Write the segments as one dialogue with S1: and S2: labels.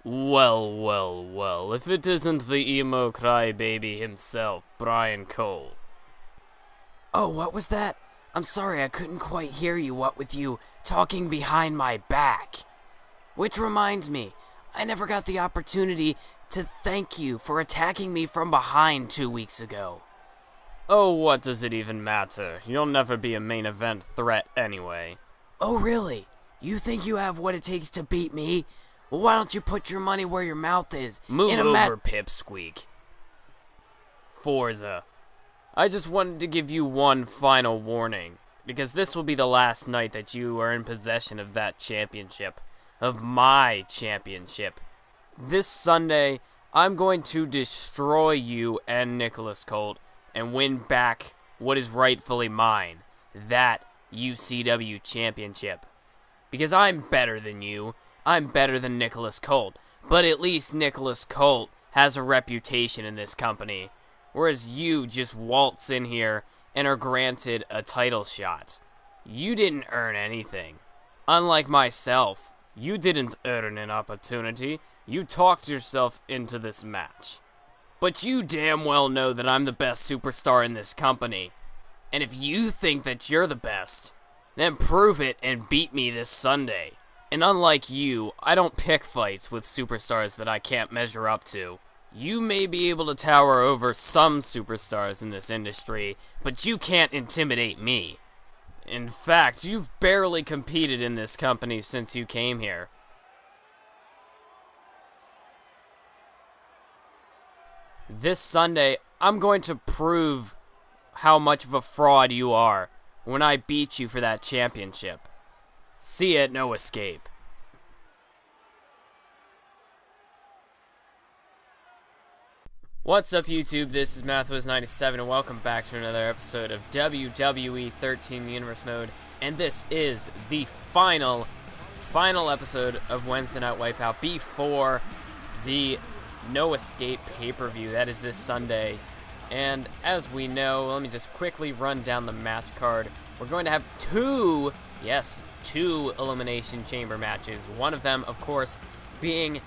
S1: Well, well, well, if it isn't the emo crybaby himself, Brian Cole.
S2: Oh, what was that? I'm sorry, I couldn't quite hear you, what with you talking behind my back. Which reminds me, I never got the opportunity to thank you for attacking me from behind 2 weeks ago.
S1: Oh, what does it even matter? You'll never be a main event threat anyway.
S2: Oh, really? You think you have what it takes to beat me? Well, why don't you put your money where your mouth is?
S1: Move over, Pipsqueak. Forza. I just wanted to give you one final warning, because this will be the last night that you are in possession of that championship. Of my championship. This Sunday, I'm going to destroy you and Nicholas Colt and win back what is rightfully mine, that UCW championship. Because I'm better than you, I'm better than Nicholas Colt, but at least Nicholas Colt has a reputation in this company, whereas you just waltz in here and are granted a title shot. You didn't earn anything. Unlike myself, you didn't earn an opportunity. You talked yourself into this match. But you damn well know that I'm the best superstar in this company. And if you think that you're the best, then prove it and beat me this Sunday. And unlike you, I don't pick fights with superstars that I can't measure up to. You may be able to tower over some superstars in this industry, but you can't intimidate me. In fact, you've barely competed in this company since you came here. This Sunday, I'm going to prove how much of a fraud you are when I beat you for that championship. See you at No Escape. What's up, YouTube? This is Mathwas97, and welcome back to another episode of WWE 13 Universe Mode. And this is the final episode of Wednesday Night Wipeout before the No Escape pay-per-view. That is this Sunday. And as we know, let me just quickly run down the match card. We're going to have two Elimination Chamber matches. One of them, of course, being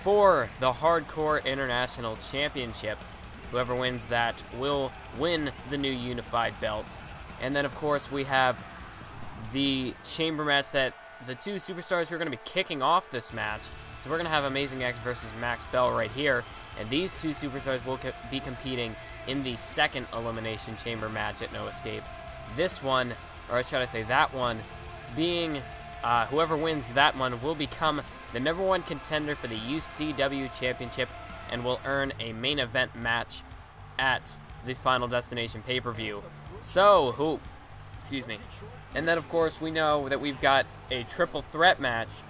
S1: for the Hardcore International Championship. Whoever wins that will win the new unified belt. And then, of course, we have the chamber match that the two superstars who are going to be kicking off this match. So we're going to have Amazing X versus Max Bell right here. And these two superstars will be competing in the second Elimination Chamber match at No Escape. This one, or should I say that one, being whoever wins that one will become the #1 contender for the UCW Championship and will earn a main event match at the Final Destination pay-per-view. So, and then, of course, we know that we've got a triple threat match.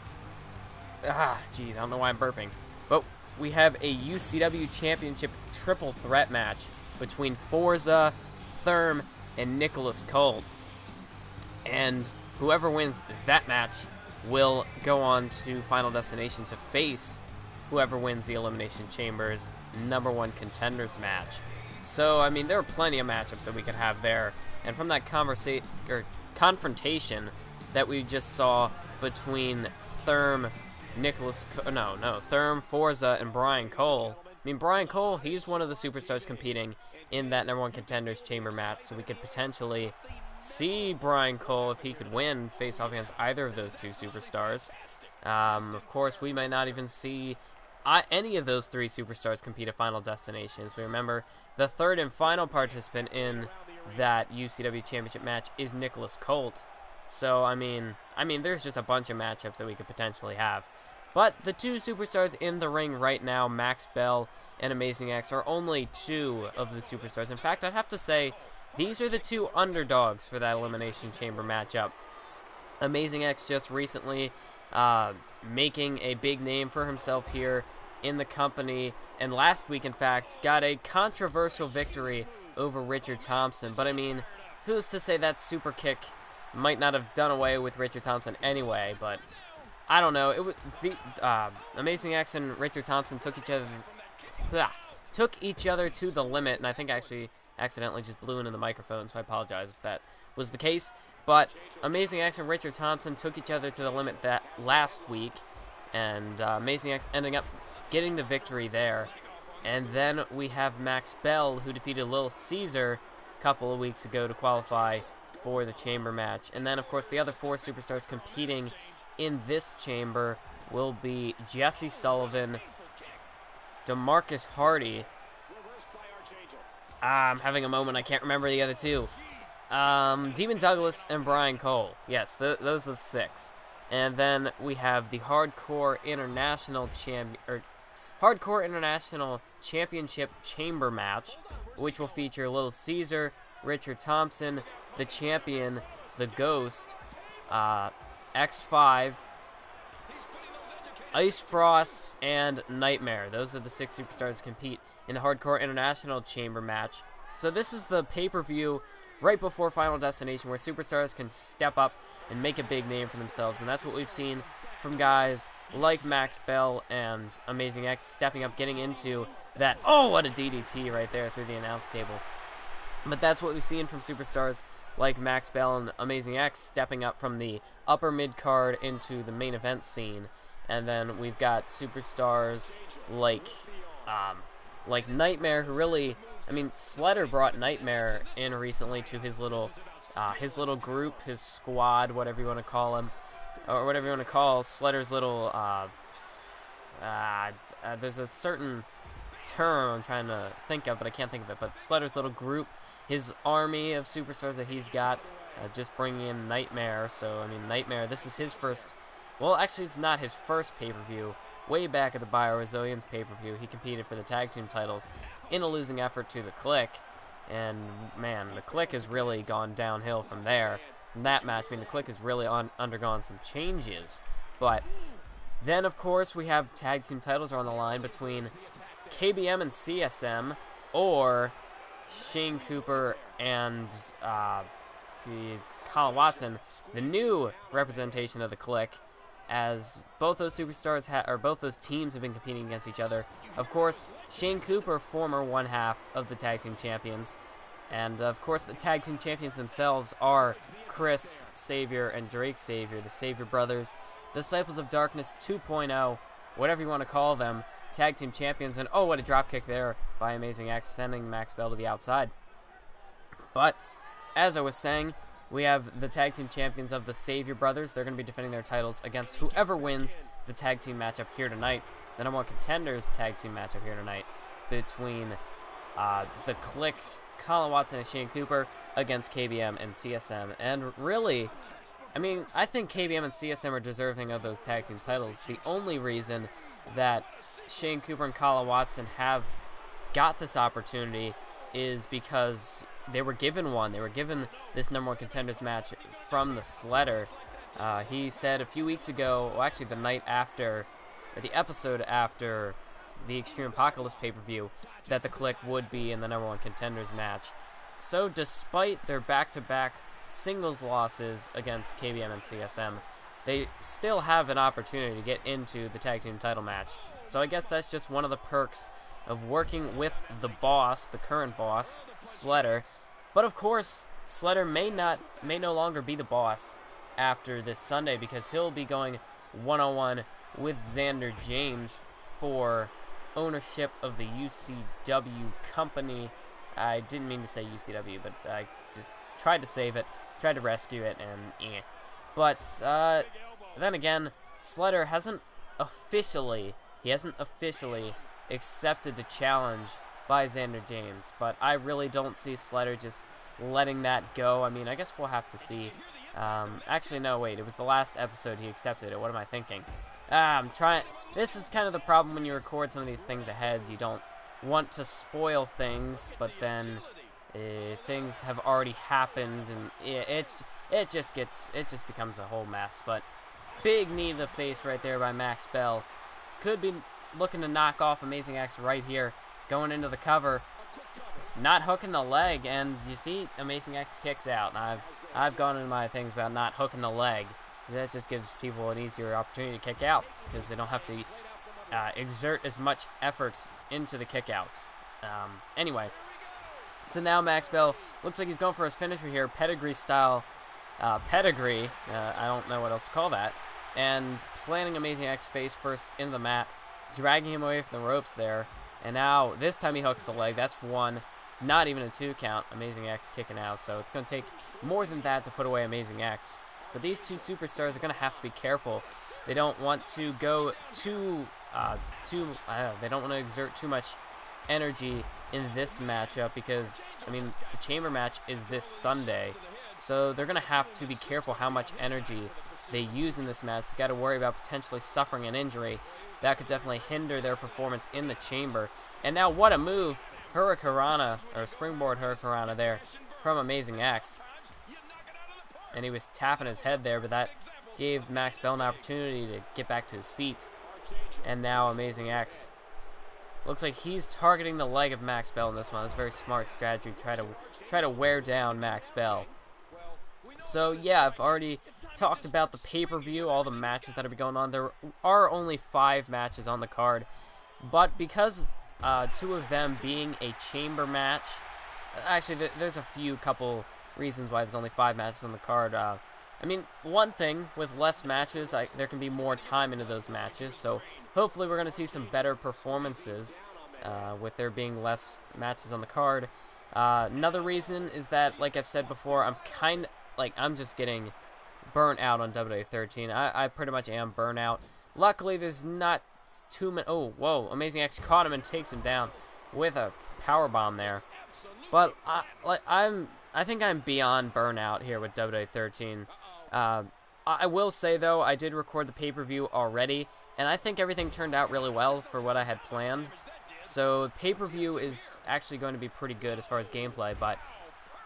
S1: I don't know why I'm burping. But we have a UCW Championship triple threat match between Forza, Therm, and Nicholas Colt. And whoever wins that match will go on to Final Destination to face whoever wins the Elimination Chamber's #1 contenders match. So, I mean, there are plenty of matchups that we could have there. And from that confrontation that we just saw between Therm, Therm, Forza, and Brian Cole. I mean, Brian Cole, he's one of the superstars competing in that #1 contenders chamber match, so we could potentially see Brian Cole, if he could win, face off against either of those two superstars. Of course, we might not even see any of those three superstars compete at Final Destination. As we remember, the third and final participant in that UCW Championship match is Nicholas Colt. So, I mean, there's just a bunch of matchups that we could potentially have. But the two superstars in the ring right now, Max Bell and Amazing X, are only two of the superstars. In fact, I'd have to say these are the two underdogs for that Elimination Chamber matchup. Amazing X just recently making a big name for himself here in the company, and last week, in fact, got a controversial victory over Richard Thompson. But I mean, who's to say that super kick might not have done away with Richard Thompson anyway? But I don't know. It was the Amazing X and Richard Thompson took each other to the limit, and I think I actually accidentally just blew into the microphone, so I apologize if that was the case. But Amazing X and Richard Thompson took each other to the limit that last week, and Amazing X ending up getting the victory there. And then we have Max Bell, who defeated Little Caesar a couple of weeks ago to qualify for the chamber match. And then, of course, the other 4 superstars competing in this chamber will be Jesse Sullivan, DeMarcus Hardy. I'm having a moment. I can't remember the other 2. Demon Douglas and Brian Cole. Yes, those are the 6. And then we have the Hardcore International Championship Chamber match, which will feature Little Caesar, Richard Thompson, the Champion, the Ghost, X5, Ice Frost, and Nightmare. Those are the 6 superstars that compete in the Hardcore International Chamber match. So this is the pay-per-view right before Final Destination where superstars can step up and make a big name for themselves. And that's what we've seen from guys like Max Bell and Amazing X stepping up, getting into that. Oh, what a DDT right there through the announce table. But that's what we've seen from superstars like Max Bell and Amazing X stepping up from the upper mid-card into the main event scene. And then we've got superstars like Nightmare, who really, I mean, Slater brought Nightmare in recently to his little group, his squad, whatever you want to call him, or whatever you want to call Slater's little, there's a certain term I'm trying to think of, but I can't think of it, but Slater's little group, his army of superstars that he's got, just bringing in Nightmare. So, I mean, Nightmare, this is his first, well, actually, it's not his first pay-per-view. Way back at the Bio-Resilience pay-per-view, he competed for the tag team titles in a losing effort to the Click. And, man, the Click has really gone downhill from there. From that match, I mean, the Click has really undergone some changes. But then, of course, we have tag team titles are on the line between KBM and CSM, or Shane Cooper and Colin Watson, the new representation of the Click, as both those superstars both those teams have been competing against each other. Of course, Shane Cooper, former one half of the tag team champions, and of course the tag team champions themselves are Chris Savior and Drake Savior, the Savior brothers, Disciples of Darkness 2.0, whatever you want to call them, tag team champions. And oh, what a dropkick there by Amazing X, sending Max Bell to the outside. But as I was saying, we have the tag team champions of the Savior Brothers. They're going to be defending their titles against whoever wins the tag team matchup here tonight. The number 1 contenders tag team matchup here tonight between the Clicks, Colin Watson and Shane Cooper, against KBM and CSM. And really, I mean, I think KBM and CSM are deserving of those tag team titles. The only reason that Shane Cooper and Colin Watson have got this opportunity is because they were given one. They were given this number 1 contenders match from the Slater. He said a few weeks ago, well, actually the night after, or the episode after the Extreme Apocalypse pay-per-view, that the Click would be in the number 1 contenders match. So despite their back-to-back singles losses against KBM and CSM, they still have an opportunity to get into the tag team title match. So I guess that's just one of the perks of working with the boss, the current boss, Slater. But of course, Slater may no longer be the boss after this Sunday, because he'll be going one-on-one with Xander James for ownership of the UCW company. I didn't mean to say UCW, but I just tried to save it, tried to rescue it, and eh. But then again, Slater hasn't officially accepted the challenge by Xander James, but I really don't see Slater just letting that go. I mean, I guess we'll have to see. Actually, no, wait, it was the last episode he accepted it. What am I thinking? This is kind of the problem when you record some of these things ahead. You don't want to spoil things, but then things have already happened, and it just becomes a whole mess. But big knee to the face right there by Max Bell. Could be looking to knock off Amazing X right here, going into the cover, not hooking the leg, and you see Amazing X kicks out. And I've gone into my things about not hooking the leg. That just gives people an easier opportunity to kick out, because they don't have to exert as much effort into the kick out. Anyway, so now Max Bell looks like he's going for his finisher here, pedigree style. I don't know what else to call that. and planting Amazing X face first into the mat, dragging him away from the ropes there. And now, this time he hooks the leg. That's one. Not even a 2 count. Amazing X kicking out. So it's going to take more than that to put away Amazing X. But these two superstars are going to have to be careful. They don't want to go they don't want to exert too much energy in this matchup because, I mean, the chamber match is this Sunday. So they're going to have to be careful how much energy they use in this match. They've got to worry about potentially suffering an injury. That could definitely hinder their performance in the chamber. And now what a move. Hurrah, or springboard Hurrah there from Amazing X. And he was tapping his head there, but that gave Max Bell an opportunity to get back to his feet. And now Amazing X looks like he's targeting the leg of Max Bell in this one. It's a very smart strategy to try to wear down Max Bell. So yeah, I've already talked about the pay-per-view, all the matches that are going on. There are only 5 matches on the card, but because 2 of them being a chamber match, actually there's a couple reasons why there's only 5 matches on the card. I mean, one thing, with less matches, there can be more time into those matches, so hopefully we're going to see some better performances with there being less matches on the card. Another reason is that, like I've said before, I'm just getting burnt out on WWE 13. I pretty much am burnt out. Luckily, there's not too many. Oh, whoa! Amazing X caught him and takes him down with a power bomb there. But I think I'm beyond burnout here with WWE 13. I will say though, I did record the pay-per-view already, and I think everything turned out really well for what I had planned. So pay-per-view is actually going to be pretty good as far as gameplay, but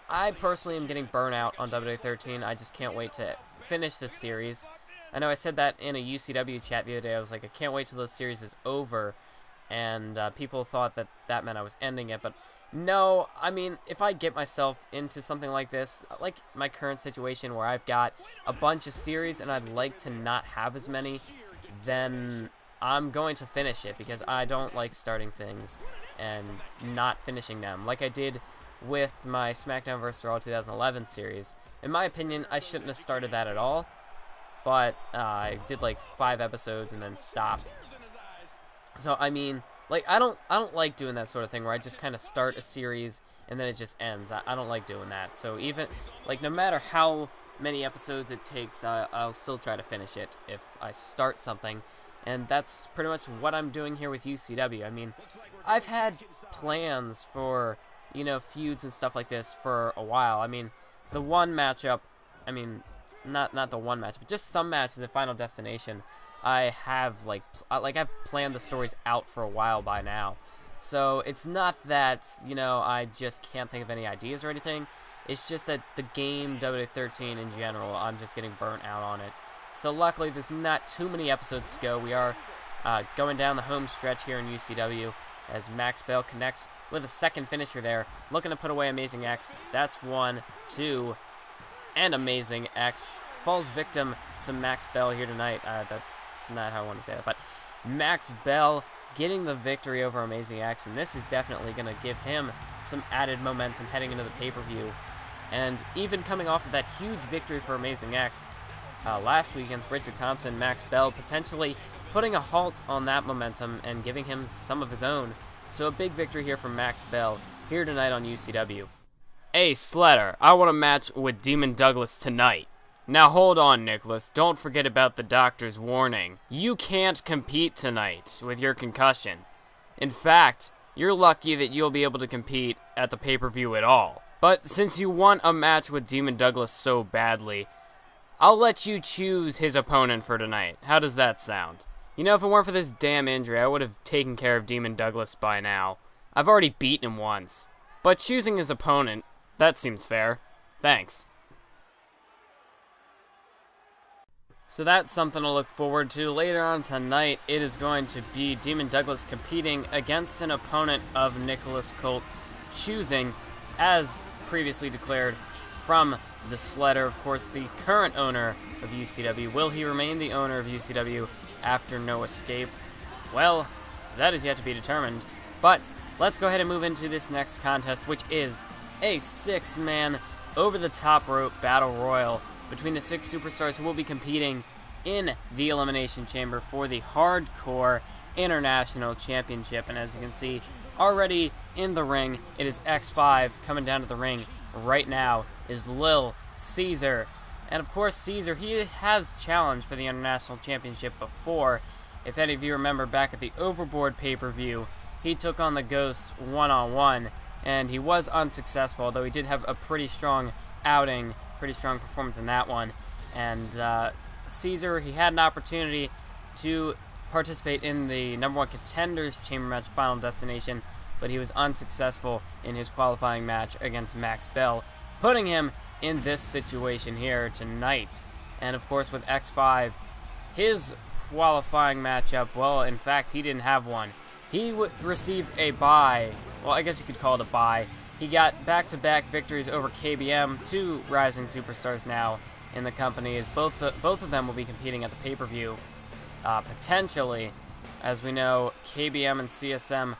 S1: I personally am getting burnout on WWE 13. I just can't wait to finish this series. I know I said that in a UCW chat the other day. I was like, I can't wait till this series is over, and people thought that meant I was ending it, but no, I mean, if I get myself into something like this, like my current situation where I've got a bunch of series and I'd like to not have as many, then I'm going to finish it because I don't like starting things and not finishing them. Like I did with my SmackDown vs. Raw 2011 series. In my opinion, I shouldn't have started that at all, but I did like 5 episodes and then stopped. So, I mean, like, I don't like doing that sort of thing where I just kind of start a series and then it just ends. I don't like doing that. So even, like, no matter how many episodes it takes, I'll still try to finish it if I start something. And that's pretty much what I'm doing here with UCW. I mean, I've had plans for, you know, feuds and stuff like this for a while. I mean, the one matchup, I mean, not the one match, but just some matches at Final Destination, I have, I've planned the stories out for a while by now. So it's not that, you know, I just can't think of any ideas or anything. It's just that the game WWE 13 in general, I'm just getting burnt out on it. So luckily, there's not too many episodes to go. We are going down the home stretch here in UCW as Max Bell connects with a second finisher there, looking to put away Amazing X. That's 1, 2, and Amazing X falls victim to Max Bell here tonight. That's not how I want to say that, but Max Bell getting the victory over Amazing X, and this is definitely going to give him some added momentum heading into the pay-per-view. And even coming off of that huge victory for Amazing X last week against Richard Thompson, Max Bell potentially putting a halt on that momentum and giving him some of his own. So a big victory here from Max Bell here tonight on UCW. Hey, Sledder, I want a match with Demon Douglas tonight. Now hold on, Nicholas. Don't forget about the doctor's warning. You can't compete tonight with your concussion. In fact, you're lucky that you'll be able to compete at the pay-per-view at all. But since you want a match with Demon Douglas so badly, I'll let you choose his opponent for tonight. How does that sound? You know, if it weren't for this damn injury, I would have taken care of Demon Douglas by now. I've already beaten him once. But choosing his opponent, that seems fair. Thanks. So that's something to look forward to. Later on tonight, it is going to be Demon Douglas competing against an opponent of Nicholas Colt's choosing, as previously declared from the Sledder, of course, the current owner of UCW. Will he remain the owner of UCW after No Escape? Well, that is yet to be determined. But let's go ahead and move into this next contest, which is a 6-man over-the-top rope battle royal between the 6 superstars who will be competing in the Elimination Chamber for the Hardcore International Championship. And as you can see, already in the ring, it is X5. Coming down to the ring right now is Lil Caesar. And of course, Caesar, he has challenged for the International Championship before. If any of you remember back at the Overboard pay-per-view, he took on the Ghost one-on-one, and he was unsuccessful, although he did have a pretty strong outing, pretty strong performance in that one. And Caesar, he had an opportunity to participate in the #1 Contenders Chamber Match Final Destination, but he was unsuccessful in his qualifying match against Max Bell, putting him in this situation here tonight. And of course, with X5, his qualifying matchup, well, in fact, he didn't have one. He received a bye. Well, I guess you could call it a bye. He got back-to-back victories over KBM, two rising superstars now in the company, as both of them will be competing at the pay-per-view, potentially. As we know, KBM and CSM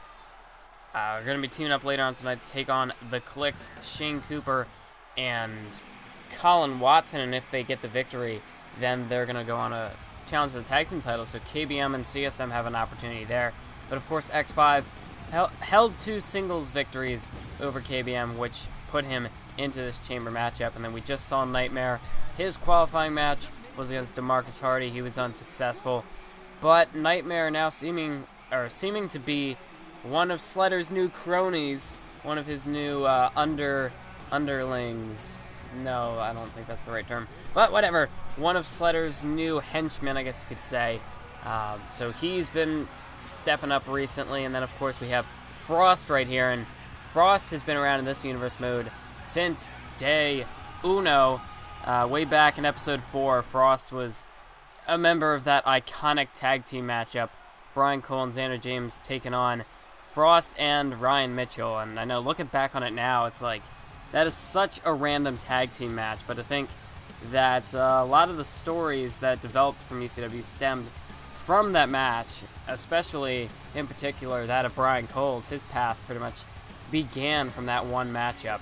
S1: are going to be teaming up later on tonight to take on the Clicks, Shane Cooper and Colin Watson, and if they get the victory, then they're going to go on a challenge for the tag team title, so KBM and CSM have an opportunity there. But of course, X5 held two singles victories over KBM, which put him into this chamber matchup. And then we just saw Nightmare. His qualifying match was against DeMarcus Hardy. He was unsuccessful. But Nightmare now seeming to be one of Sledder's new cronies, one of his new underlings. No, I don't think that's the right term. But whatever. One of Sledder's new henchmen, I guess you could say. So he's been stepping up recently. And then, of course, we have Frost right here. And Frost has been around in this universe mode since day uno. Way back in episode 4, Frost was a member of that iconic tag team matchup. Brian Cole and Xander James taking on Frost and Ryan Mitchell. And I know, looking back on it now, it's like, that is such a random tag team match. But I think that a lot of the stories that developed from UCW stemmed from that match, especially in particular that of Brian Cole's. His path pretty much began from that one matchup.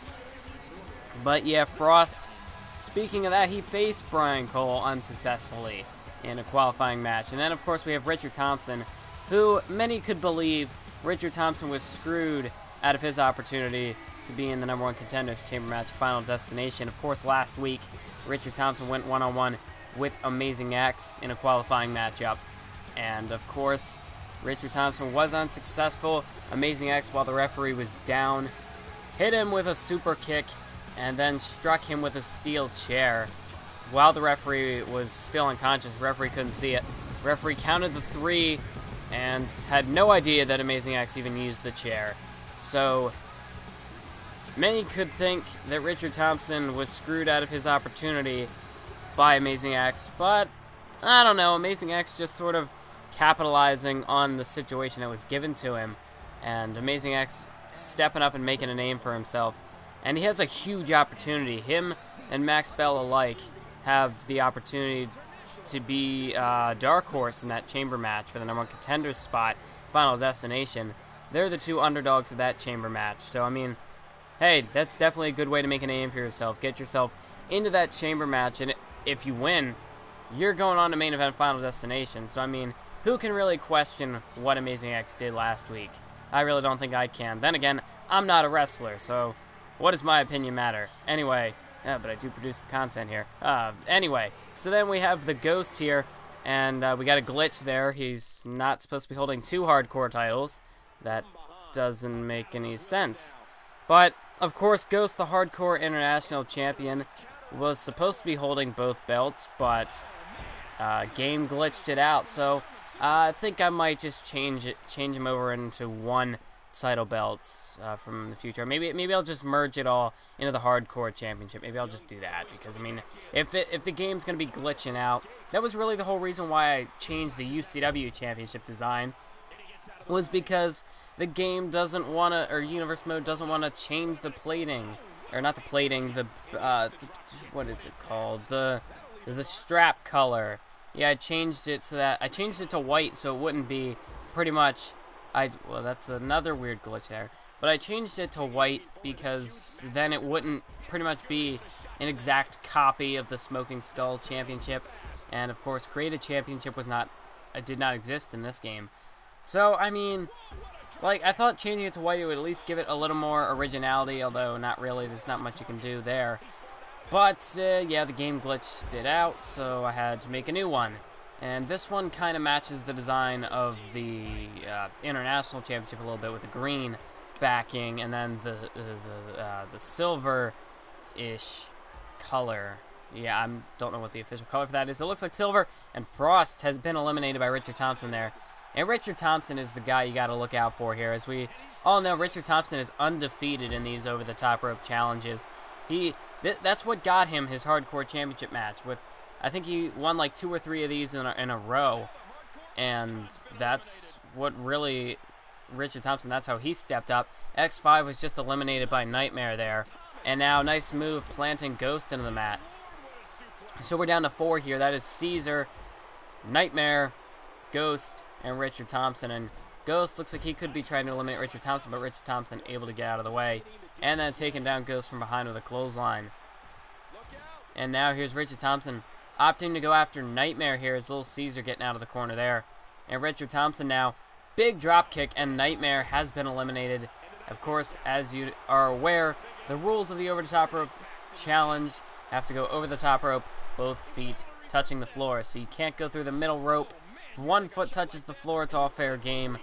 S1: But yeah, Frost, speaking of that, he faced Brian Cole unsuccessfully in a qualifying match. And then, of course, we have Richard Thompson, who many could believe Richard Thompson was screwed out of his opportunity to be in the #1 Contenders Chamber Match Final Destination. Of course, last week, Richard Thompson went one-on-one with Amazing X in a qualifying matchup. And, of course, Richard Thompson was unsuccessful. Amazing X, while the referee was down, hit him with a super kick and then struck him with a steel chair. While the referee was still unconscious, the referee couldn't see it. The referee counted the 3 and had no idea that Amazing X even used the chair. So many could think that Richard Thompson was screwed out of his opportunity by Amazing X, but I don't know. Amazing X just sort of capitalizing on the situation that was given to him, and Amazing X stepping up and making a name for himself. And he has a huge opportunity. Him and Max Bell alike have the opportunity to be dark horse in that chamber match for the #1 Contenders spot, Final Destination. They're the two underdogs of that chamber match. So, I mean, hey, that's definitely a good way to make a name for yourself. Get yourself into that chamber match, and if you win, you're going on to main event Final Destination. So, I mean, who can really question what Amazing X did last week? I really don't think I can. Then again, I'm not a wrestler, so what does my opinion matter? Anyway, yeah, but I do produce the content here. Anyway, so then we have the Ghost here, and we got a glitch there. He's not supposed to be holding 2 hardcore titles. That doesn't make any sense. But, of course, Ghost, the Hardcore International Champion, was supposed to be holding both belts, but game glitched it out. So I think I might just change him over into 1 title belts from the future. Maybe I'll just merge it all into the Hardcore Championship. Maybe I'll just do that, because I mean, if the game's gonna be glitching out, that was really the whole reason why I changed the UCW Championship design, was because the game doesn't want to, or Universe Mode doesn't want to change the plating, or not the plating, the what is it called, the strap color. Yeah, I changed it to white, so it wouldn't be pretty much. Well, that's another weird glitch there. But I changed it to white because then it wouldn't pretty much be an exact copy of the Smoking Skull Championship. And of course, created championship did not exist in this game. So I mean, like, I thought changing it to white would at least give it a little more originality, although not really. There's not much you can do there. But yeah, the game glitched it out, so I had to make a new one. And this one kind of matches the design of the International Championship a little bit, with the green backing and then the silver-ish color. Yeah, I don't know what the official color for that is. It looks like silver, and Frost has been eliminated by Richard Thompson there. And Richard Thompson is the guy you got to look out for here. As we all know, Richard Thompson is undefeated in these over-the-top rope challenges. That's what got him his hardcore championship match. I think he won like 2 or 3 of these in a row. And that's what really, Richard Thompson, that's how he stepped up. X5 was just eliminated by Nightmare there. And now, nice move, planting Ghost into the mat. So we're down to 4 here. That is Caesar, Nightmare, Ghost, and Richard Thompson. And Ghost looks like he could be trying to eliminate Richard Thompson, but Richard Thompson able to get out of the way. And then taking down Ghost from behind with a clothesline. And now here's Richard Thompson opting to go after Nightmare here, as little Caesar getting out of the corner there. And Richard Thompson now, big drop kick, and Nightmare has been eliminated. Of course, as you are aware, the rules of the over-the-top rope challenge have to go over the top rope, both feet touching the floor. So you can't go through the middle rope. If one foot touches the floor, it's all fair game.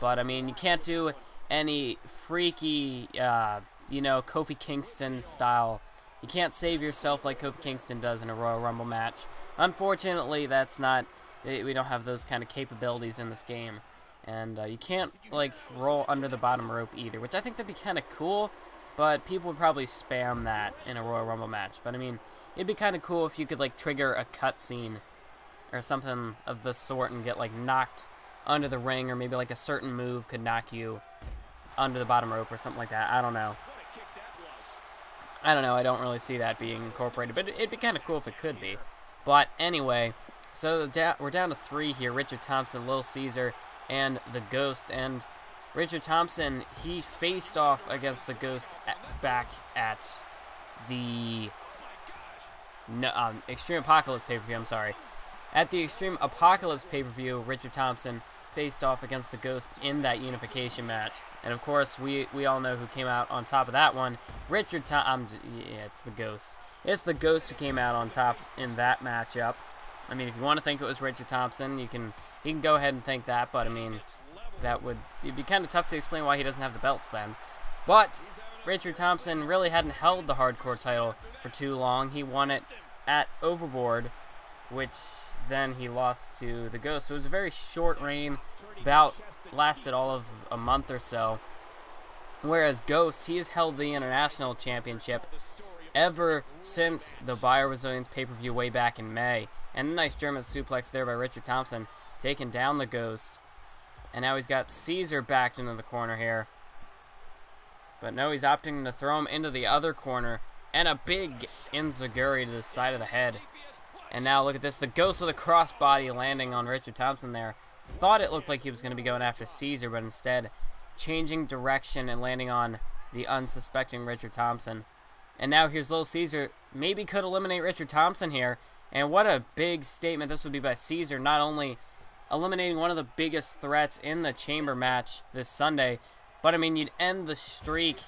S1: But, I mean, you can't do any freaky, Kofi Kingston style. You can't save yourself like Kofi Kingston does in a Royal Rumble match. Unfortunately, we don't have those kind of capabilities in this game. And you can't, like, roll under the bottom rope either, which I think that'd be kind of cool, but people would probably spam that in a Royal Rumble match. But, I mean, it'd be kind of cool if you could, like, trigger a cutscene or something of the sort and get, like, knocked under the ring, or maybe, like, a certain move could knock you under the bottom rope or something like that. I don't know. I don't really see that being incorporated, but it'd be kind of cool if it could be. But anyway, so we're down to 3 here. Richard Thompson, Lil Caesar, and the Ghost. And Richard Thompson, he faced off against the Ghost back at the Extreme Apocalypse pay-per-view, I'm sorry. At the Extreme Apocalypse pay-per-view, Richard Thompson faced off against the Ghost in that unification match. And of course, we all know who came out on top of that one. It's the Ghost. It's the Ghost who came out on top in that matchup. I mean, if you want to think it was Richard Thompson, you can go ahead and think that, but I mean, it'd be kind of tough to explain why he doesn't have the belts then. But Richard Thompson really hadn't held the hardcore title for too long. He won it at Overboard, which then he lost to the Ghost. So it was a very short reign, lasted all of a month or so. Whereas Ghost, he has held the International Championship ever since the BioResilience pay-per-view way back in May. And a nice German suplex there by Richard Thompson, taking down the Ghost. And now he's got Caesar backed into the corner here. But no, he's opting to throw him into the other corner. And a big enziguri to the side of the head. And now look at this, the Ghost with a crossbody landing on Richard Thompson there. Thought it looked like he was going to be going after Caesar, but instead changing direction and landing on the unsuspecting Richard Thompson. And now here's Little Caesar, maybe could eliminate Richard Thompson here. And what a big statement this would be by Caesar, not only eliminating one of the biggest threats in the Chamber match this Sunday, but I mean, you'd end the streak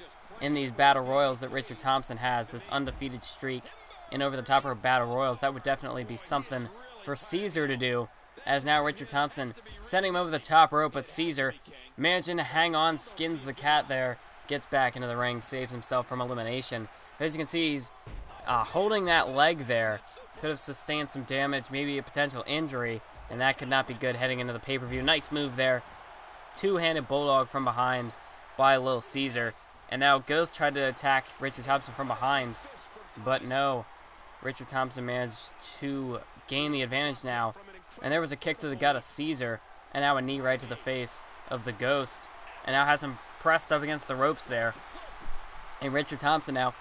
S1: in these Battle Royals that Richard Thompson has, this undefeated streak in over-the-top rope Battle Royals. That would definitely be something for Caesar to do, as now Richard Thompson sending him over the top rope, but Caesar managing to hang on, skins the cat there, gets back into the ring, saves himself from elimination. As you can see, he's holding that leg there. Could have sustained some damage, maybe a potential injury, and that could not be good heading into the pay-per-view. Nice move there. Two-handed bulldog from behind by Lil Caesar. And now Ghost tried to attack Richard Thompson from behind, but no. Richard Thompson managed to gain the advantage now. And there was a kick to the gut of Caesar, and now a knee right to the face of the Ghost. And now has him pressed up against the ropes there. And Richard Thompson now,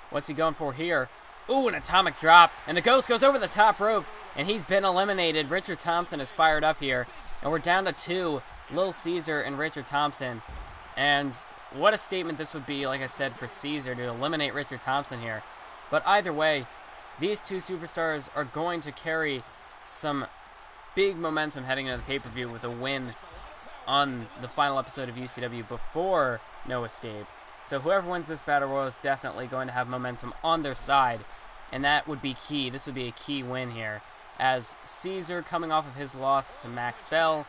S1: what's he going for here? Ooh, an atomic drop, and the Ghost goes over the top rope, and he's been eliminated. Richard Thompson is fired up here, and we're down to 2, Lil Caesar and Richard Thompson. And what a statement this would be, like I said, for Caesar to eliminate Richard Thompson here. But either way, these two superstars are going to carry some big momentum heading into the pay-per-view with a win on the final episode of UCW before No Escape. So whoever wins this Battle Royal is definitely going to have momentum on their side, and that would be key. This would be a key win here, as Caesar coming off of his loss to Max Bell,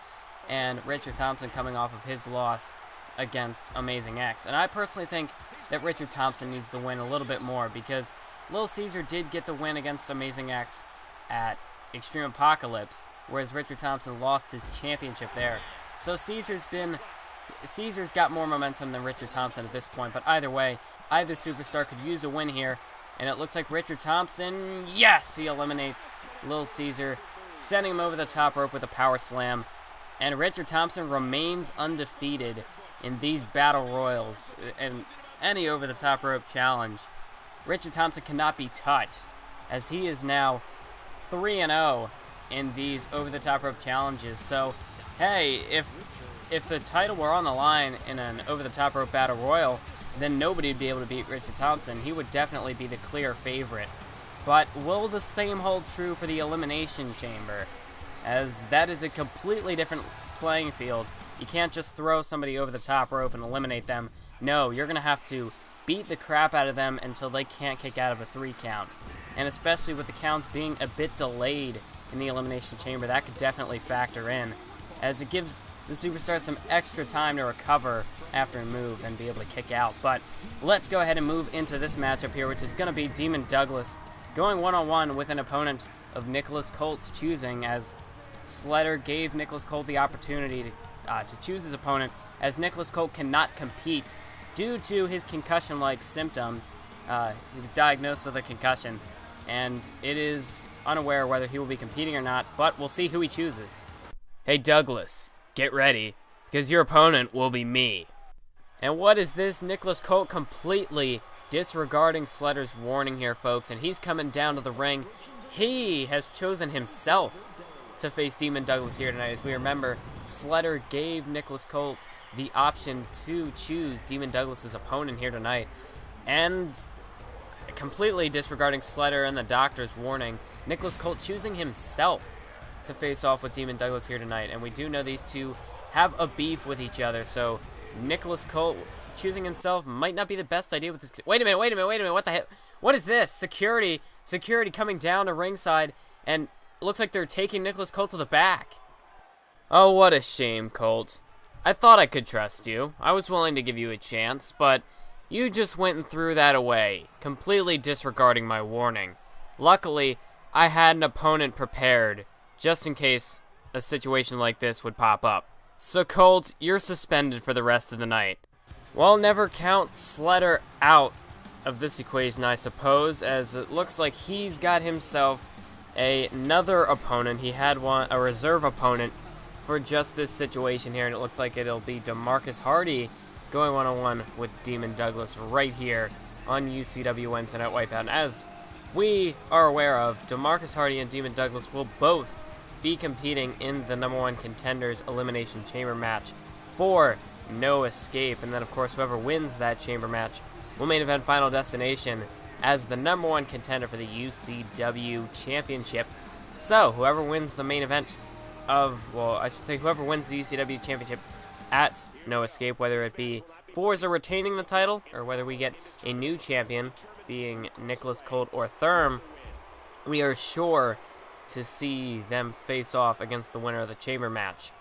S1: and Richard Thompson coming off of his loss against Amazing X. And I personally think that Richard Thompson needs to win a little bit more, because Lil Caesar did get the win against Amazing X at Extreme Apocalypse, whereas Richard Thompson lost his championship there. So Caesar's got more momentum than Richard Thompson at this point, but either way, either superstar could use a win here, and it looks like Richard Thompson, yes, he eliminates Lil Caesar, sending him over the top rope with a power slam, and Richard Thompson remains undefeated in these Battle Royals and any over-the-top rope challenge. Richard Thompson cannot be touched, as he is now 3-0 in these over-the-top rope challenges. So, hey, if the title were on the line in an over-the-top rope Battle Royal, then nobody would be able to beat Richard Thompson. He would definitely be the clear favorite. But will the same hold true for the Elimination Chamber? As that is a completely different playing field. You can't just throw somebody over the top rope and eliminate them. No, you're going to have to beat the crap out of them until they can't kick out of a 3 count. And especially with the counts being a bit delayed in the Elimination Chamber, that could definitely factor in, as it gives the superstars some extra time to recover after a move and be able to kick out. But let's go ahead and move into this matchup here, which is going to be Demon Douglas going one-on-one with an opponent of Nicholas Colt's choosing, as Sledder gave Nicholas Colt the opportunity to choose his opponent, as Nicholas Colt cannot compete due to his concussion-like symptoms. He was diagnosed with a concussion, and it is unaware whether he will be competing or not, but we'll see who he chooses. Hey Douglas, get ready, because your opponent will be me. And what is this? Nicholas Colt completely disregarding Sledder's warning here, folks, and he's coming down to the ring. He has chosen himself to face Demon Douglas here tonight. As we remember, Sledder gave Nicholas Colt the option to choose Demon Douglas's opponent here tonight, and completely disregarding Sledder and the doctor's warning, Nicholas Colt choosing himself to face off with Demon Douglas here tonight. And we do know these two have a beef with each other, so Nicholas Colt choosing himself might not be the best idea with this. Wait a minute, what the heck? What is this? Security coming down to ringside, and it looks like they're taking Nicholas Colt to the back. Oh, what a shame, Colt. I thought I could trust you. I was willing to give you a chance, but you just went and threw that away, completely disregarding my warning. Luckily, I had an opponent prepared, just in case a situation like this would pop up. So Colt, you're suspended for the rest of the night. Well, never count Sledder out of this equation, I suppose, as it looks like he's got himself another opponent. He had a reserve opponent for just this situation here, and it looks like it'll be DeMarcus Hardy going one-on-one with Demon Douglas right here on UCW Wednesday Night Wipeout. And as we are aware of, DeMarcus Hardy and Demon Douglas will both be competing in the #1 Contenders Elimination Chamber match for No Escape. And then, of course, whoever wins that chamber match will main event Final Destination as the #1 contender for the UCW Championship. So, whoever wins the main event whoever wins the UCW Championship at No Escape, whether it be Forza retaining the title, or whether we get a new champion, being Nicholas Colt or Therm, we are sure to see them face off against the winner of the chamber match.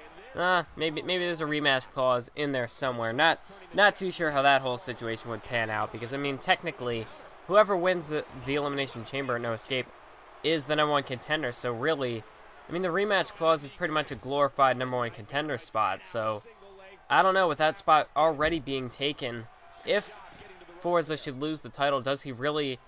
S1: Maybe there's a rematch clause in there somewhere. Not too sure how that whole situation would pan out, because, I mean, technically, whoever wins the Elimination Chamber at No Escape is the #1 contender, so really, I mean, the rematch clause is pretty much a glorified #1 contender spot, so I don't know, with that spot already being taken, if Forza should lose the title, does he really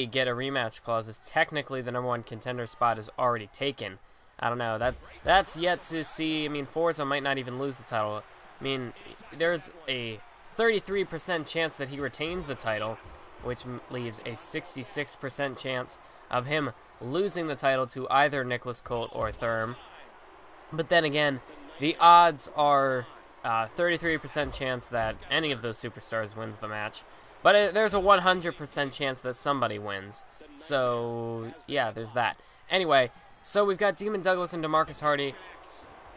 S1: get a rematch clause, as technically the #1 contender spot is already taken? I don't know. That's yet to see. I mean, Forza might not even lose the title. I mean, there's a 33% chance that he retains the title, which leaves a 66% chance of him losing the title to either Nicholas Colt or Therm. But then again, the odds are 33% chance that any of those superstars wins the match. But there's a 100% chance that somebody wins. So, yeah, there's that. Anyway, so we've got Demon Douglas and DeMarcus Hardy,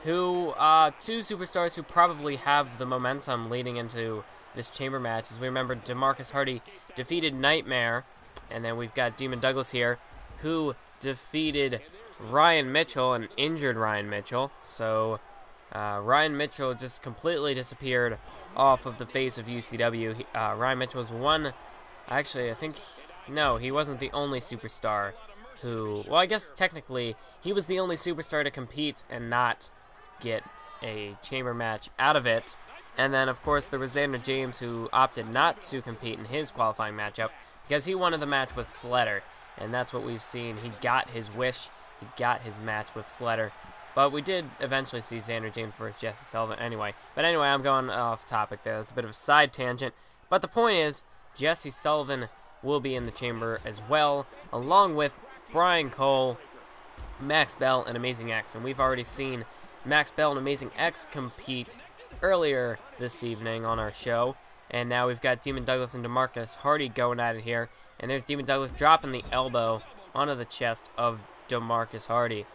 S1: who, two superstars who probably have the momentum leading into this chamber match. As we remember, DeMarcus Hardy defeated Nightmare, and then we've got Demon Douglas here, who defeated Ryan Mitchell and injured Ryan Mitchell. So, Ryan Mitchell just completely disappeared off of the face of UCW. Ryan Mitchell was one, actually, I think, no, he wasn't the only superstar who, well, I guess technically, he was the only superstar to compete and not get a chamber match out of it. And then, of course, there was Xander James, who opted not to compete in his qualifying matchup because he wanted the match with Slater. And that's what we've seen. He got his wish. He got his match with Slater. But we did eventually see Xander James versus Jesse Sullivan anyway. But anyway, I'm going off topic there. That's a bit of a side tangent. But the point is, Jesse Sullivan will be in the chamber as well, along with Brian Cole, Max Bell, and Amazing X. And we've already seen Max Bell and Amazing X compete earlier this evening on our show. And now we've got Demon Douglas and DeMarcus Hardy going at it here. And there's Demon Douglas dropping the elbow onto the chest of DeMarcus Hardy.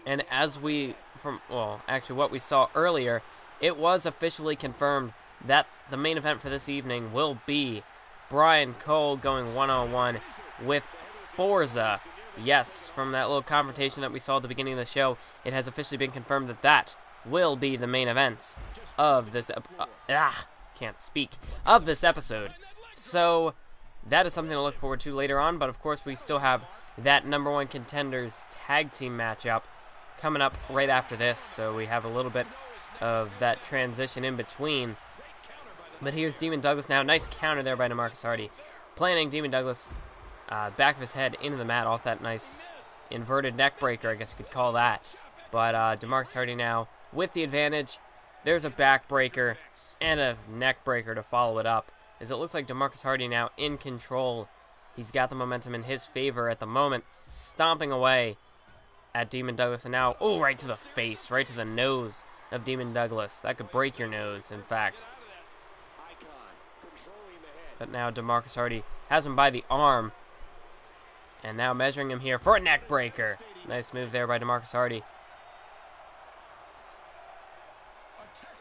S1: And as what we saw earlier, it was officially confirmed that the main event for this evening will be Brian Cole going one-on-one with Forza. Yes, from that little confrontation that we saw at the beginning of the show, it has officially been confirmed that that will be the main event of this of this episode. So that is something to look forward to later on, but of course we still have that number one contenders tag team matchup coming up right after this, so we have a little bit of that transition in between. But here's Demon Douglas now. Nice counter there by DeMarcus Hardy, planting Demon Douglas back of his head into the mat off that nice inverted neck breaker, I guess you could call that. But DeMarcus Hardy now with the advantage. There's a back breaker and a neck breaker to follow it up, as it looks like DeMarcus Hardy now in control. He's got the momentum in his favor at the moment, stomping away at Demon Douglas, and now, oh, right to the face, right to the nose of Demon Douglas. That could break your nose, in fact. But now DeMarcus Hardy has him by the arm, and now measuring him here for a neck breaker. Nice move there by DeMarcus Hardy.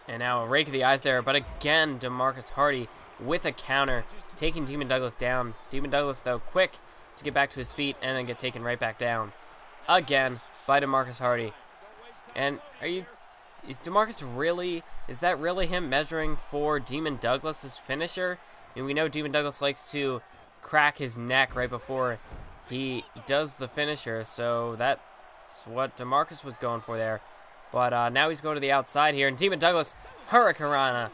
S1: And now a rake of the eyes there, but again, DeMarcus Hardy with a counter, taking Demon Douglas down. Demon Douglas, though, quick to get back to his feet and then get taken right back down. Again, by DeMarcus Hardy. And is that really him measuring for Demon Douglas's finisher? I mean, we know Demon Douglas likes to crack his neck right before he does the finisher, so that's what DeMarcus was going for there. But now he's going to the outside here, and Demon Douglas, hurrah,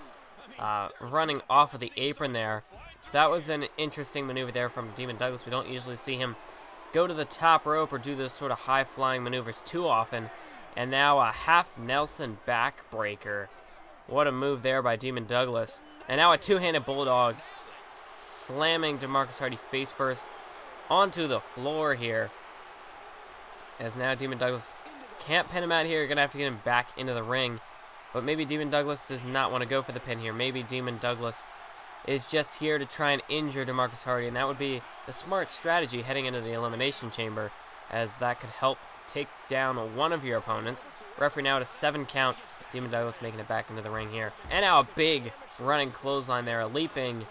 S1: running off of the apron there. So that was an interesting maneuver there from Demon Douglas. We don't usually see him go to the top rope or do those sort of high-flying maneuvers too often. And now a half Nelson backbreaker. What a move there by Demon Douglas. And now a two-handed bulldog, slamming DeMarcus Hardy face first onto the floor here. As now Demon Douglas can't pin him out here. You're going to have to get him back into the ring. But maybe Demon Douglas does not want to go for the pin here. Maybe Demon Douglas is just here to try and injure DeMarcus Hardy, and that would be a smart strategy heading into the Elimination Chamber, as that could help take down one of your opponents. Referee now at a 7 count. Demon Douglas making it back into the ring here. And now a big running clothesline there, a leaping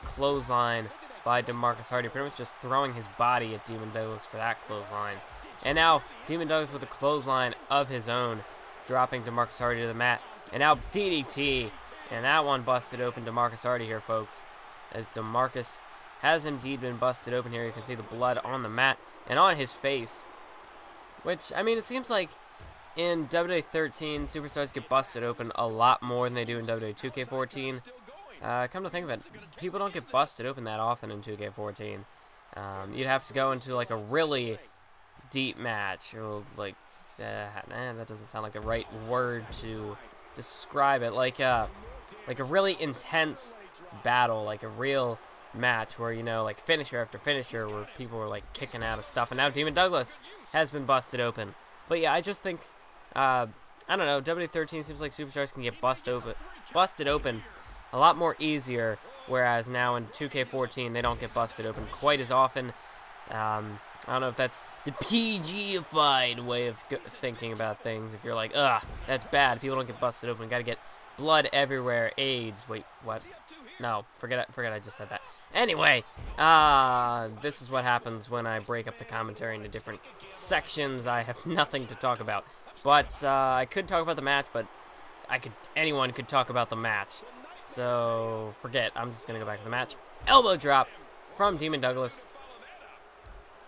S1: clothesline by DeMarcus Hardy, pretty much just throwing his body at Demon Douglas for that clothesline. And now Demon Douglas with a clothesline of his own, dropping DeMarcus Hardy to the mat. And now DDT. And that one busted open DeMarcus Hardy here, folks. As DeMarcus has indeed been busted open here. You can see the blood on the mat and on his face. Which, I mean, it seems like in WWE 13, superstars get busted open a lot more than they do in WWE 2K14. Come to think of it, people don't get busted open that often in 2K14. You'd have to go into like a really deep match, or like, that doesn't sound like the right word to describe it. Like a really intense battle, like a real match where, you know, like finisher after finisher, where people were like kicking out of stuff. And now Demon Douglas has been busted open. But yeah, I just think, I don't know, WWE 13 seems like superstars can get busted open a lot more easier, whereas now in 2K14 they don't get busted open quite as often. I don't know if that's the PG-ified way of thinking about things. If you're like, ugh, that's bad, people don't get busted open, gotta get blood everywhere, AIDS. Wait, what? No, forget I just said that. Anyway, this is what happens when I break up the commentary into different sections. I have nothing to talk about. But I could talk about the match, but anyone could talk about the match. So forget. I'm just gonna go back to the match. Elbow drop from Demon Douglas,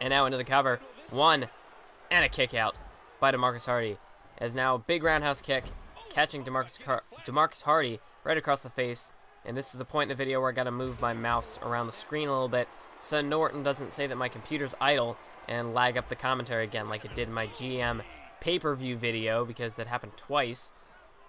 S1: and now into the cover. One and a kick out by DeMarcus Hardy. As now big roundhouse kick, catching DeMarcus Hardy right across the face. And this is the point in the video where I gotta move my mouse around the screen a little bit so Norton doesn't say that my computer's idle and lag up the commentary again like it did in my GM pay-per-view video, because that happened twice.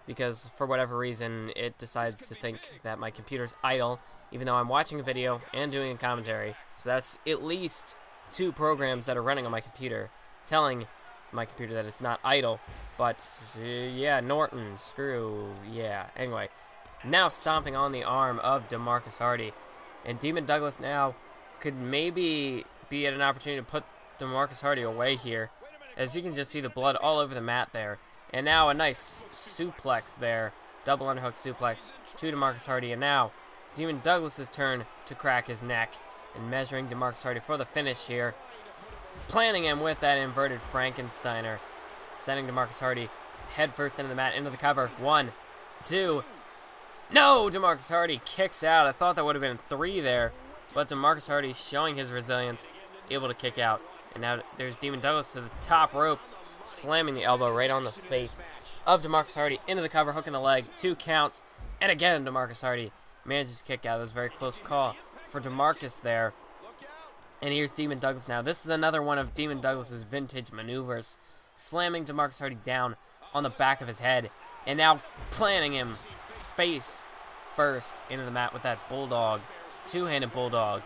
S1: Because for whatever reason, it decides to think that my computer's idle, even though I'm watching a video and doing a commentary. So that's at least 2 programs that are running on my computer telling my computer that it's not idle. But, yeah, Norton, screw, yeah. Anyway, now stomping on the arm of DeMarcus Hardy. And Demon Douglas now could maybe be at an opportunity to put DeMarcus Hardy away here, as you can just see the blood all over the mat there. And now a nice suplex there, double underhook suplex to DeMarcus Hardy. And now Demon Douglas's turn to crack his neck, and measuring DeMarcus Hardy for the finish here, planting him with that inverted Frankensteiner, sending DeMarcus Hardy head first into the mat, into the cover. 1, 2. No! DeMarcus Hardy kicks out. I thought that would have been 3 there, but DeMarcus Hardy showing his resilience, able to kick out. And now there's Demon Douglas to the top rope, slamming the elbow right on the face of DeMarcus Hardy, into the cover, hooking the leg, 2 counts, and again DeMarcus Hardy manages to kick out. It was a very close call for DeMarcus there. And here's Demon Douglas now. This is another one of Demon Douglas's vintage maneuvers, slamming DeMarcus Hardy down on the back of his head, and now planting him face first into the mat with that bulldog, 2-handed bulldog.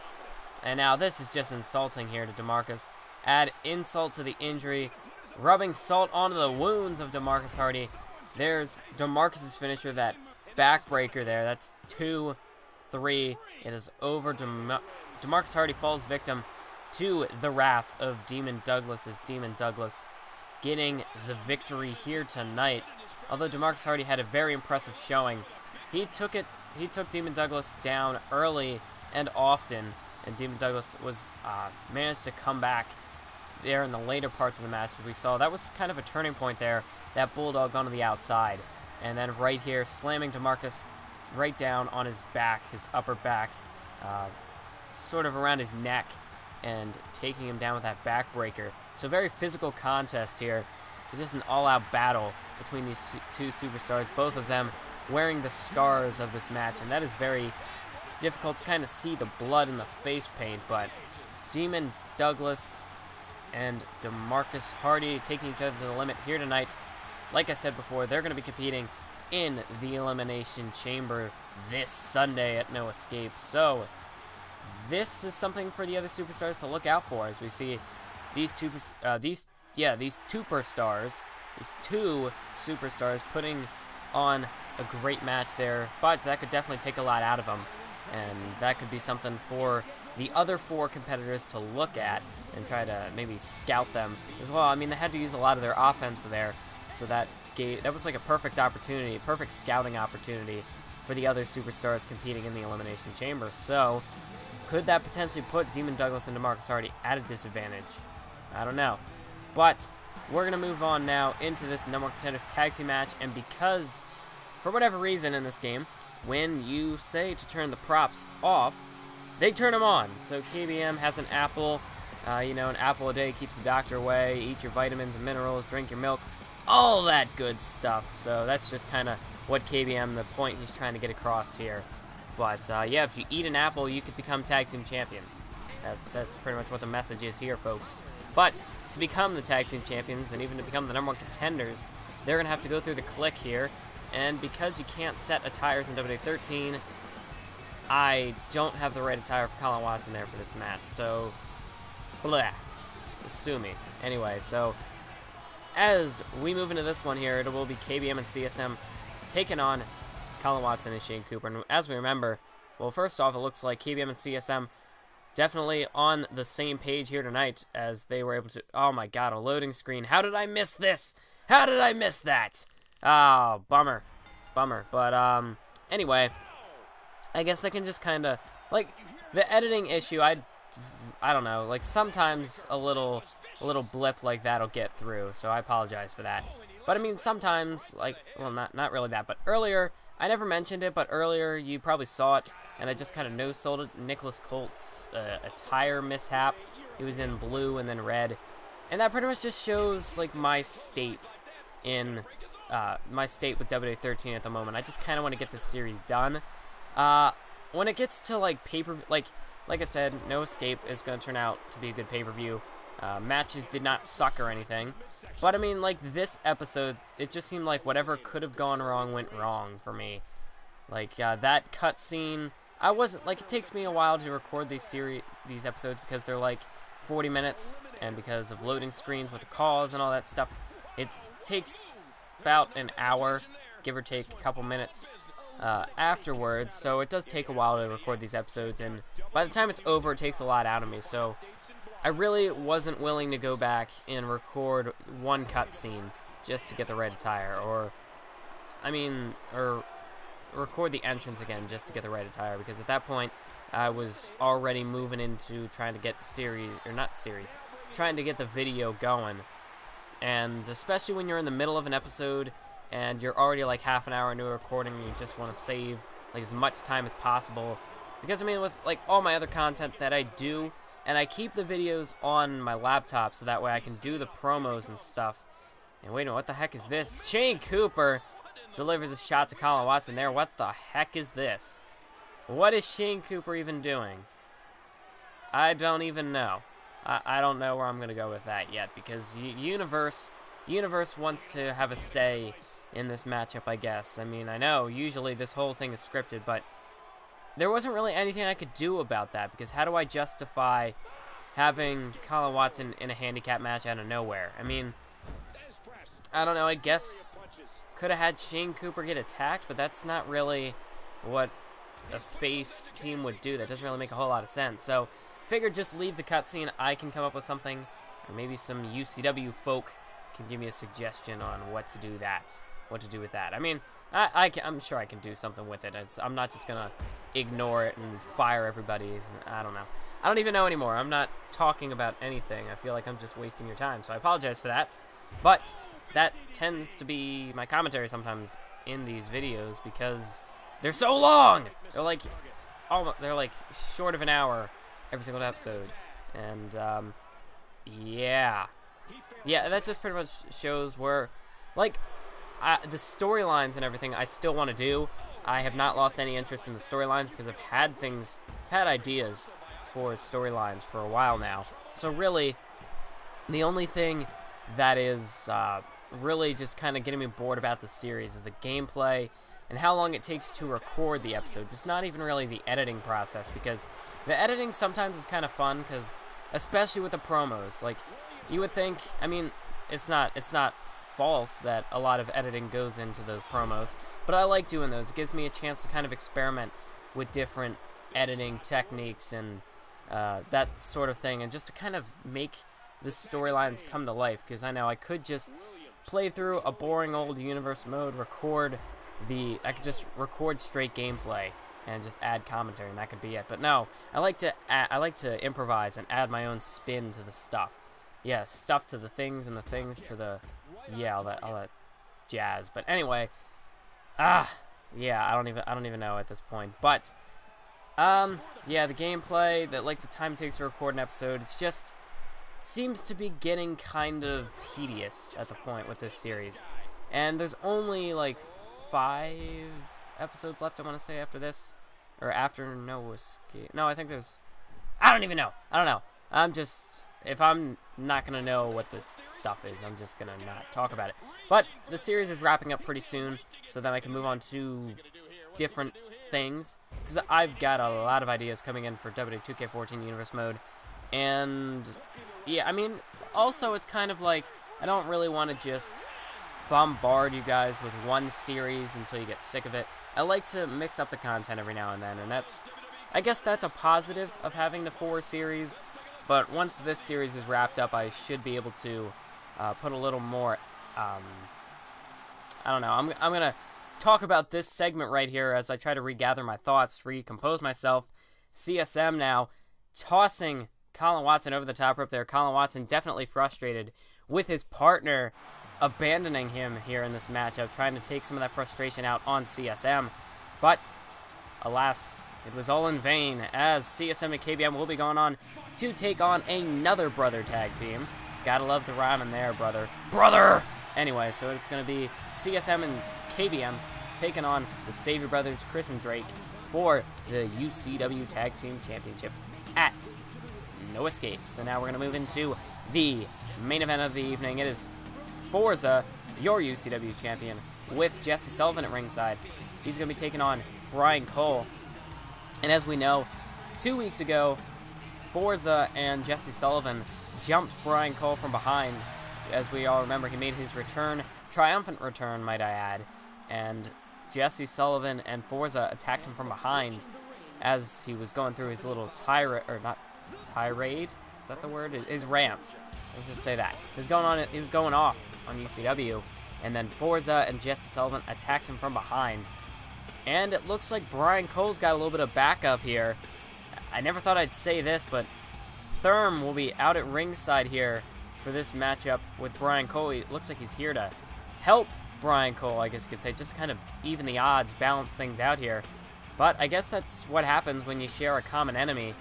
S1: And now this is just insulting here to DeMarcus. Add insult to the injury, rubbing salt onto the wounds of DeMarcus Hardy. There's DeMarcus's finisher, that backbreaker there. That's 2, 3. It is over. DeMarcus Hardy falls victim to the wrath of Demon Douglas, as Demon Douglas getting the victory here tonight. Although DeMarcus Hardy had a very impressive showing, he took Demon Douglas down early and often, and Demon Douglas was managed to come back there in the later parts of the match, as we saw. That was kind of a turning point there, that bulldog onto the outside. And then right here, slamming DeMarcus right down on his back, his upper back, sort of around his neck, and taking him down with that backbreaker. So very physical contest here. It's just an all-out battle between these 2 superstars, both of them wearing the scars of this match, and that is very difficult to kind of see the blood in the face paint. But Demon Douglas and DeMarcus Hardy taking each other to the limit here tonight. Like I said before, they're going to be competing in the Elimination Chamber this Sunday at No Escape. So this is something for the other superstars to look out for, as we see these two superstars putting on a great match there. But that could definitely take a lot out of them, and that could be something for the other 4 competitors to look at and try to maybe scout them as well. I mean, they had to use a lot of their offense there, so that was like a perfect opportunity, perfect scouting opportunity for the other superstars competing in the Elimination Chamber. So could that potentially put Demon Douglas and DeMarcus Hardy at a disadvantage? I don't know. But we're going to move on now into this number 1 contenders tag team match, and because for whatever reason in this game, when you say to turn the props off, they turn them on. So KBM has an apple, an apple a day keeps the doctor away, eat your vitamins and minerals, drink your milk, all that good stuff. So that's just kind of what KBM, the point he's trying to get across here. But yeah, if you eat an apple, you could become tag team champions. That's pretty much what the message is here, folks. But to become the tag team champions, and even to become the number 1 contenders, they're going to have to go through the click here. And because you can't set attires in WWE 13, I don't have the right attire for Colin Watson there for this match. So, blah. Sue me. Anyway, so as we move into this one here, it will be KBM and CSM taking on Colin Watson and Shane Cooper. And as we remember, well, first off, it looks like KBM and CSM definitely on the same page here tonight, as they were able to... Oh my god, a loading screen. How did I miss this? How did I miss that? Oh, bummer. Bummer. But, anyway, I guess they can just kind of... Like, the editing issue, I don't know. Like, sometimes a little blip like that'll get through, so I apologize for that. But, I mean, sometimes, like... Well, not really that, but earlier... I never mentioned it, but earlier you probably saw it, and I just kind of no-sold it. Nicholas Colt's attire mishap. He was in blue and then red, and that pretty much just shows like my state with WWE 13 at the moment. I just kind of want to get this series done. When it gets to like like I said, No Escape is going to turn out to be a good pay-per-view. Matches did not suck or anything. But, I mean, like, this episode, it just seemed like whatever could have gone wrong went wrong for me. Like, that cutscene, I wasn't, like, it takes me a while to record these episodes because they're, like, 40 minutes, and because of loading screens with the calls and all that stuff, it takes about an hour, give or take a couple minutes, afterwards, so it does take a while to record these episodes, and by the time it's over, it takes a lot out of me, so... I really wasn't willing to go back and record one cutscene just to get the red attire, or record the entrance again just to get the red attire, because at that point I was already moving into trying to get the trying to get the video going, and especially when you're in the middle of an episode and you're already like half an hour into a recording and you just want to save like as much time as possible, because I mean with like all my other content that I do. And I keep the videos on my laptop so that way I can do the promos and stuff. And wait a minute, what the heck is this? Shane Cooper delivers a shot to Colin Watson there. What the heck is this? What is Shane Cooper even doing? I don't even know. I don't know where I'm going to go with that yet, because Universe wants to have a say in this matchup, I guess. I mean, I know usually this whole thing is scripted, but... There wasn't really anything I could do about that, because how do I justify having Colin Watson in a handicap match out of nowhere? I mean, I don't know, I guess could have had Shane Cooper get attacked, but that's not really what a face team would do. That doesn't really make a whole lot of sense. So, figured just leave the cutscene. I can come up with something, or maybe some UCW folk can give me a suggestion on what to do with that. I mean, I'm sure I can do something with it. I'm not just going to ignore it and fire everybody. I don't know. I don't even know anymore. I'm not talking about anything. I feel like I'm just wasting your time, so I apologize for that. But that tends to be my commentary sometimes in these videos because they're so long. They're like short of an hour every single episode. And yeah, that just pretty much shows where like the storylines and everything I still want to do. I have not lost any interest in the storylines because I've had ideas for storylines for a while now. So really, the only thing that is really just kind of getting me bored about the series is the gameplay and how long it takes to record the episodes. It's not even really the editing process, because the editing sometimes is kind of fun, because especially with the promos, like you would think, I mean, it's not false that a lot of editing goes into those promos, but I like doing those. It gives me a chance to kind of experiment with different editing techniques and that sort of thing, and just to kind of make the storylines come to life, because I know I could just play through a boring old universe mode, I could just record straight gameplay and just add commentary, and that could be it. But no, I like to improvise and add my own spin to the stuff. Yeah, stuff to the things and the things to the all that jazz. But anyway, yeah, I don't even know at this point. But yeah, the gameplay, the time it takes to record an episode, it's just seems to be getting kind of tedious at the point with this series. And there's only like 5 episodes left, I want to say, after this, or after No Escape. No, I think there's, I don't even know. I don't know. If I'm not going to know what the stuff is, I'm just going to not talk about it. But the series is wrapping up pretty soon, so then I can move on to different things, because I've got a lot of ideas coming in for WWE 2K14 Universe Mode. And yeah, I mean, also it's kind of like I don't really want to just bombard you guys with one series until you get sick of it. I like to mix up the content every now and then, and I guess that's a positive of having the 4 series. But once this series is wrapped up, I should be able to put a little more, I don't know, I'm going to talk about this segment right here as I try to regather my thoughts, recompose myself. CSM now tossing Colin Watson over the top rope there. Colin Watson definitely frustrated with his partner abandoning him here in this matchup, trying to take some of that frustration out on CSM. But, alas, it was all in vain, as CSM and KBM will be going on to take on another brother tag team. Gotta love the rhyming there, brother. Brother! Anyway, so it's going to be CSM and KBM taking on the Savior Brothers, Chris and Drake, for the UCW Tag Team Championship at No Escape. So now we're going to move into the main event of the evening. It is Forza, your UCW champion, with Jesse Sullivan at ringside. He's going to be taking on Brian Cole. And as we know, 2 weeks ago, Forza and Jesse Sullivan jumped Brian Cole from behind. As we all remember, he made his return, triumphant return, might I add, and Jesse Sullivan and Forza attacked him from behind as he was going through his little tirade, is that the word? His rant. Let's just say that. He was going off on UCW, and then Forza and Jesse Sullivan attacked him from behind. And it looks like Brian Cole's got a little bit of backup here. I never thought I'd say this, but Therm will be out at ringside here for this matchup with Brian Cole. It looks like he's here to help Brian Cole, I guess you could say, just to kind of even the odds, balance things out here. But I guess that's what happens when you share a common enemy.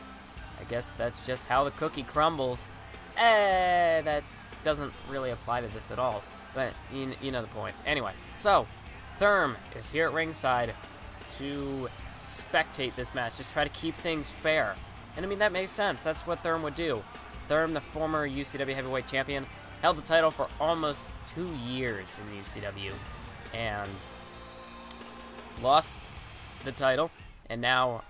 S1: I guess that's just how the cookie crumbles. That doesn't really apply to this at all, but you know the point. Anyway, so Therm is here at ringside to spectate this match, just try to keep things fair. And I mean, that makes sense. That's what Therm would do. Therm, the former UCW heavyweight champion, held the title for almost 2 years in UCW and lost the title, and now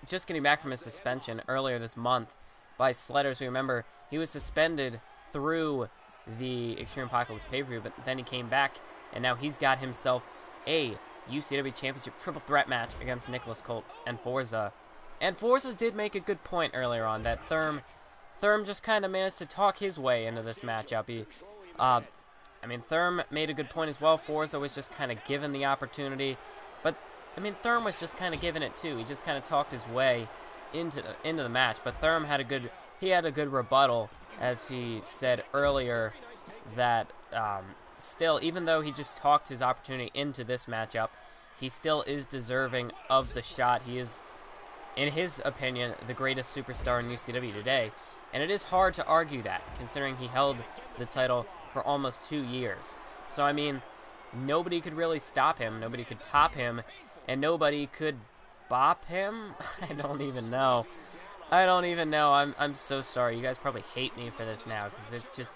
S1: just getting back from his suspension earlier this month by Sledders. Remember, he was suspended through the Extreme Apocalypse pay-per-view, but then he came back, and now he's got himself a UCW Championship triple threat match against Nicholas Colt and Forza. And Forza did make a good point earlier on that Therm just kind of managed to talk his way into this matchup. Therm made a good point as well. Forza was just kind of given the opportunity, but Therm was just kind of given it too. He just kind of talked his way into the match. But Therm had a good rebuttal, as he said earlier, that still, even though he just talked his opportunity into this matchup, he still is deserving of the shot. He is, in his opinion, the greatest superstar in UCW today. And it is hard to argue that, considering he held the title for almost 2 years. So, nobody could really stop him. Nobody could top him. And nobody could bop him? I don't even know. I'm so sorry. You guys probably hate me for this now, because it's just,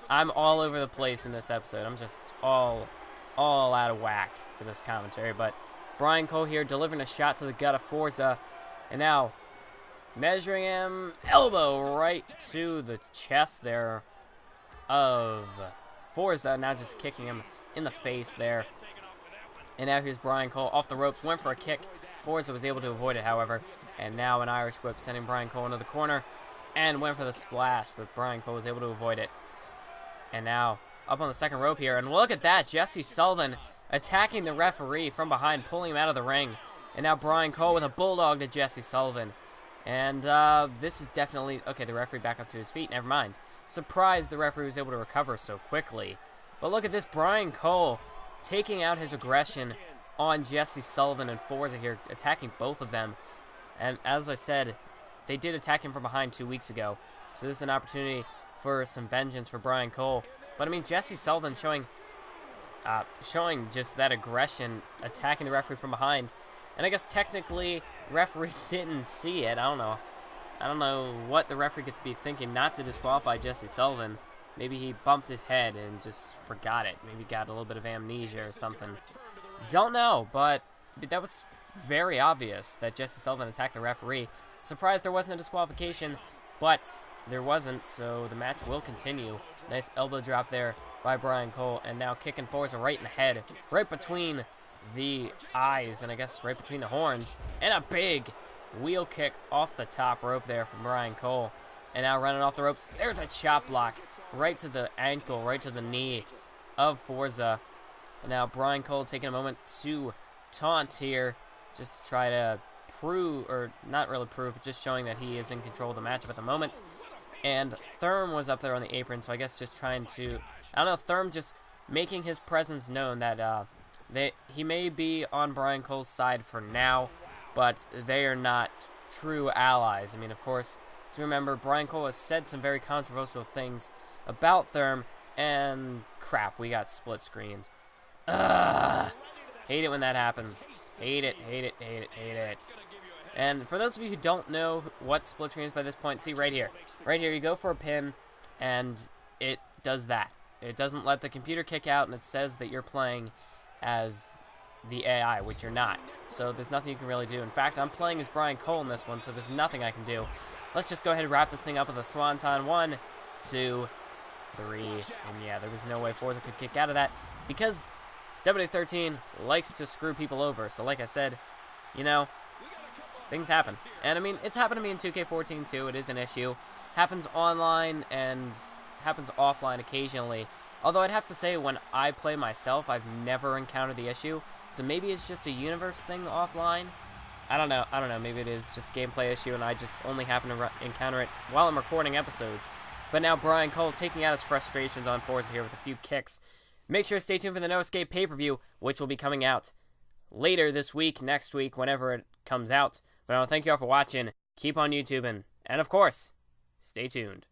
S1: I'm all over the place in this episode. I'm just all out of whack for this commentary. But Brian Cole here delivering a shot to the gut of Forza. And now, measuring him, elbow right to the chest there of Forza. Now just kicking him in the face there. And now here's Brian Cole off the ropes, went for a kick. Forza was able to avoid it, however. And now an Irish whip sending Brian Cole into the corner. And went for the splash, but Brian Cole was able to avoid it. And now up on the second rope here. And look at that, Jesse Sullivan attacking the referee from behind, pulling him out of the ring. And now Brian Cole with a bulldog to Jesse Sullivan. And this is definitely... Okay, the referee back up to his feet. Never mind. Surprised the referee was able to recover so quickly. But look at this, Brian Cole taking out his aggression on Jesse Sullivan and Forza here, attacking both of them. And as I said, they did attack him from behind 2 weeks ago. So this is an opportunity for some vengeance for Brian Cole. But Jesse Sullivan showing just that aggression, attacking the referee from behind. And I guess technically, referee didn't see it. I don't know what the referee gets to be thinking not to disqualify Jesse Sullivan. Maybe he bumped his head and just forgot it. Maybe got a little bit of amnesia or something. Don't know, but that was very obvious that Jesse Sullivan attacked the referee. Surprised there wasn't a disqualification, but there wasn't, so the match will continue. Nice elbow drop there by Brian Cole, and now kicking Forza right in the head, right between the eyes, and I guess right between the horns, and a big wheel kick off the top rope there from Brian Cole. And now running off the ropes, there's a chop block right to the ankle, right to the knee of Forza. And now Brian Cole taking a moment to taunt here, just try to prove, or not really prove, but just showing that he is in control of the matchup at the moment. And Therm was up there on the apron, so I guess just trying to, I don't know, Therm just making his presence known that he may be on Brian Cole's side for now, but they are not true allies. I mean, of course, to remember, Brian Cole has said some very controversial things about Therm, and crap, we got split screens. Ugh! Hate it when that happens. Hate it, hate it, hate it, hate it. And for those of you who don't know what split screen is by this point, see right here. Right here, you go for a pin, and it does that. It doesn't let the computer kick out, and it says that you're playing as the AI, which you're not. So there's nothing you can really do. In fact, I'm playing as Brian Cole in this one, so there's nothing I can do. Let's just go ahead and wrap this thing up with a swanton. 1, 2, 3. And yeah, there was no way Forza could kick out of that, because WWE13 likes to screw people over. So like I said, you know, things happen. And I mean, it's happened to me in 2K14 too. It is an issue. Happens online and happens offline occasionally. Although I'd have to say, when I play myself, I've never encountered the issue. So maybe it's just a universe thing offline. I don't know. Maybe it is just a gameplay issue, and I just only happen to encounter it while I'm recording episodes. But now Brian Cole taking out his frustrations on Forza here with a few kicks. Make sure to stay tuned for the No Escape pay-per-view, which will be coming out later this week, next week, whenever it comes out. But I want to thank you all for watching. Keep on YouTubing. And of course, stay tuned.